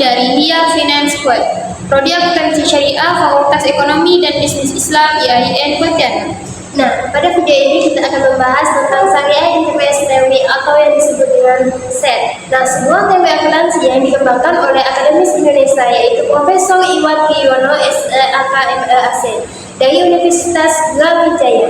dari Hia Finance Squad, Prodi Akuntansi Syariah, Fakultas Ekonomi dan Bisnis Islam IAIN Pontianak. Nah, pada video ini kita akan membahas tentang Syariah Enterprise Theory atau yang disebut dengan SET. Nah, sebuah teori akuntansi yang dikembangkan oleh akademis Indonesia yaitu Profesor Iwan Priyono SAKMLAC dari Universitas Brawijaya.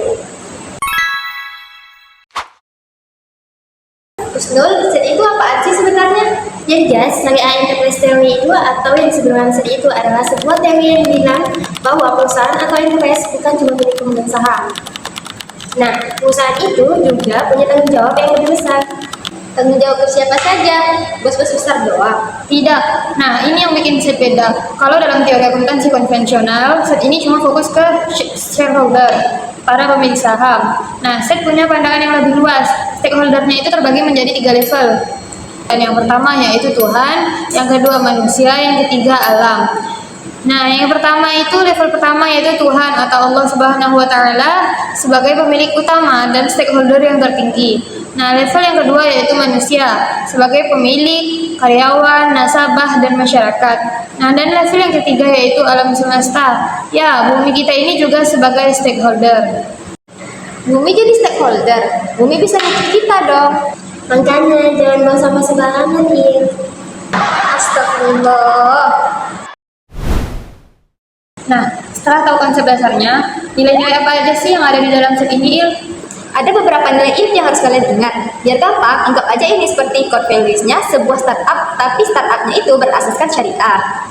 Husnul, SET itu apaan sih sebenarnya? Jadi guys, Syariah Enterprise Theory itu atau yang disebut dengan SET itu adalah sebuah teori yang bilang bahwa perusahaan atau enterprise bukan cuma milik pemegang saham. Nah, perusahaan itu juga punya tanggung jawab yang lebih besar. Tanggung jawab ke siapa saja? Bos-bos besar doang? Tidak. Nah, ini yang bikin SET beda. Kalau dalam teori akuntansi konvensional, SET ini cuma fokus ke shareholder, para pemilik saham. Nah, SET punya pandangan yang lebih luas. Stakeholdernya itu terbagi menjadi 3 level. Dan yang pertama yaitu Tuhan, yang kedua manusia, yang ketiga alam. Nah, yang pertama itu level pertama yaitu Tuhan atau Allah Subhanahu wa taala sebagai pemilik utama dan stakeholder yang tertinggi. Nah, level yang kedua yaitu manusia sebagai pemilik, karyawan, nasabah dan masyarakat. Nah, dan level yang ketiga yaitu alam semesta. Ya, bumi kita ini juga sebagai stakeholder. Bumi jadi stakeholder, bumi bisa ngikut kita dong. Makanya jangan buang sampah sembarangan nih. Astagfirullah. Nah, setelah tahu konsep dasarnya, nilai-nilai apa aja sih yang ada di dalam SET ini, Il? Ada beberapa nilai ilmu yang harus kalian ingat. Biar gampang, anggap aja ini seperti core values-nya sebuah startup, tapi startupnya itu berasaskan syariah.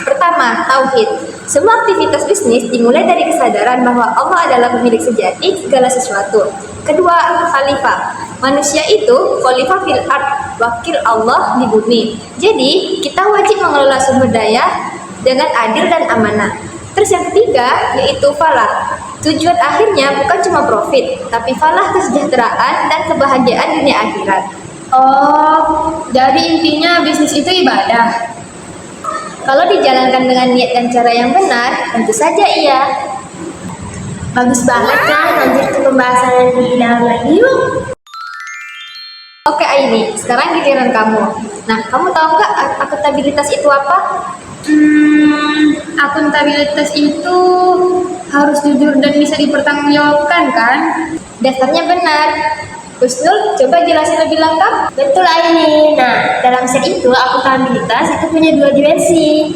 Pertama, tauhid. Semua aktivitas bisnis dimulai dari kesadaran bahwa Allah adalah pemilik sejati segala sesuatu. Kedua, khalifah. Manusia itu khalifah fil ard, wakil Allah di bumi. Jadi, kita wajib mengelola sumber daya dengan adil dan amanah. Terus yang ketiga yaitu falah. Tujuan akhirnya bukan cuma profit, tapi falah kesejahteraan dan kebahagiaan dunia akhirat. Oh, jadi intinya bisnis itu ibadah. Kalau dijalankan dengan niat dan cara yang benar, tentu saja iya. Bagus banget kan, lanjut ke pembahasan yang lebih dalam lagi yuk. Oke Aini, sekarang giliran kamu. Nah, kamu tahu nggak akuntabilitas itu apa? Akuntabilitas itu harus jujur dan bisa dipertanggungjawabkan kan? Dasarnya benar. Husnul, coba jelasin lebih lengkap. Betul Aini. Nah, dalam SET itu akuntabilitas itu punya 2 dimensi.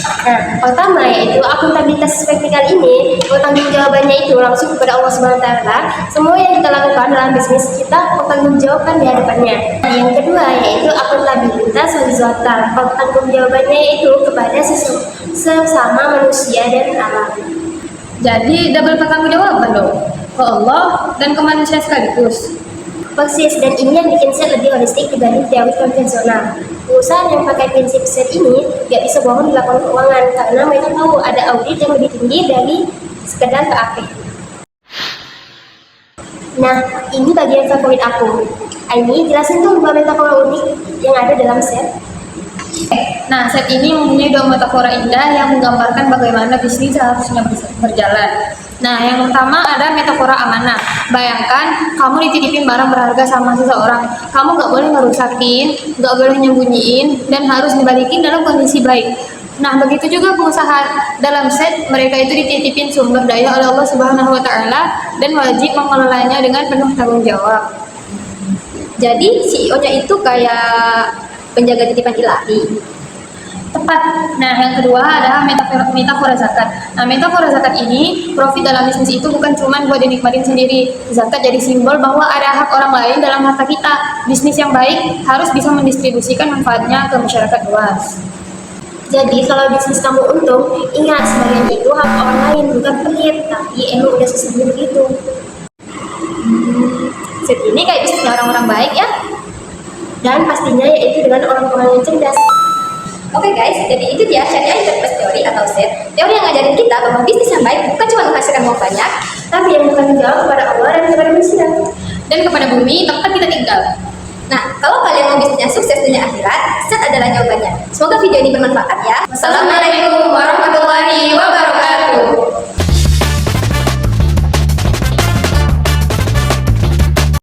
Nah, pertama yaitu akuntabilitas vertikal ini, pertanggungjawabannya itu langsung kepada Allah Subhanahu wa taala. Semua yang kita lakukan dalam bisnis kita pertanggungjawabkan di hadapannya. Nah, yang kedua yaitu akuntabilitas horizontal, pertanggungjawabannya itu kepada sesama manusia dan alam. Jadi double pertanggungjawaban dong, ke Allah dan ke manusia sekaligus. Persis, dan ini yang bikin SET lebih holistik dibanding teori konvensional. Perusahaan yang pakai prinsip SET ini gak bisa bohong di laporan keuangan karena mereka tahu ada audit yang lebih tinggi dari sekedar KAP. Nah, ini bagian favorit aku. Aini, jelasin tuh 2 metafora unik yang ada dalam SET. Nah, SET ini mempunyai 2 metafora indah yang menggambarkan bagaimana bisnis seharusnya berjalan. Nah, yang pertama ada metafora amanah. Bayangkan kamu dititipin barang berharga sama seseorang. Kamu nggak boleh ngerusakin, nggak boleh nyembunyiin, dan harus dibalikin dalam kondisi baik. Nah, begitu juga pengusaha dalam SET, mereka itu dititipin sumber daya oleh Allah Subhanahu wa taala dan wajib mengelolanya dengan penuh tanggung jawab. Jadi CEO-nya itu kayak penjaga titipan ilahi. Tepat. Nah, yang kedua adalah metafora zakat. Nah, metafora zakat ini, profit dalam bisnis itu bukan cuma buat dinikmatin sendiri. Zakat jadi simbol bahwa ada hak orang lain dalam harta kita. Bisnis yang baik harus bisa mendistribusikan manfaatnya ke masyarakat luas. Jadi kalau bisnis kamu untung, ingat sebagian itu hak orang lain, bukan pelit, tapi emang udah sesungguhnya begitu. SET ini kayak bisnisnya orang-orang baik ya. Dan pastinya yaitu dengan orang-orang yang cerdas. Oke guys, jadi itu dia Syariah Enterprise Theory atau SET. Teori yang ngajarin kita bahwa bisnis yang baik bukan cuma menghasilkan uang banyak, tapi yang bertanggung jawab kepada Allah dan kepada manusia. Dan kepada bumi tempat kita tinggal. Nah, kalau kalian mau bisnisnya sukses dunia akhirat, SET adalah jawabannya. Semoga video ini bermanfaat ya. Wassalamualaikum